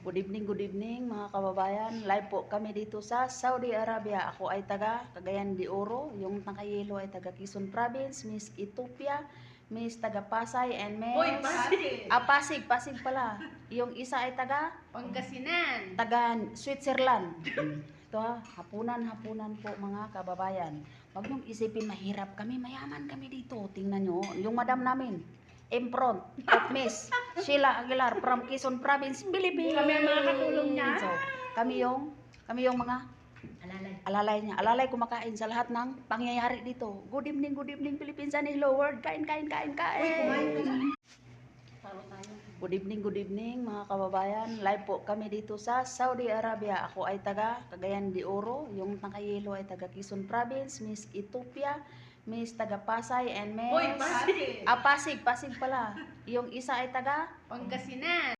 Good evening mga kababayan. Live po kami dito sa Saudi Arabia. Ako ay taga Cagayan de Oro. Yung nakayelo ay taga Quezon Province, Miss Ethiopia, Miss taga Pasay, and Miss... Pasig. Pasig pala. Yung isa ay taga... Pangasinan. Taga Switzerland. Ito hapunan po mga kababayan. Huwag niyong isipin mahirap kami, mayaman kami dito. Tingnan nyo, yung madam namin. In front of Miss Sheila Aguilar from Quezon Province, Philippines. Kami ang mga katulong niya. So, kami yung mga alalay niya. Alalay kumakain sa lahat ng pangyayari dito. Good evening Philippines and hello world. Kain. Good evening mga kababayan. Live po kami dito sa Saudi Arabia. Ako ay taga Cagayan de Oro. Yung nakayelo ay taga Quezon Province, Miss Ethiopia, Miss taga Pasay, and Miss... Pasig pala. Yung isa ay taga... Pangasinan.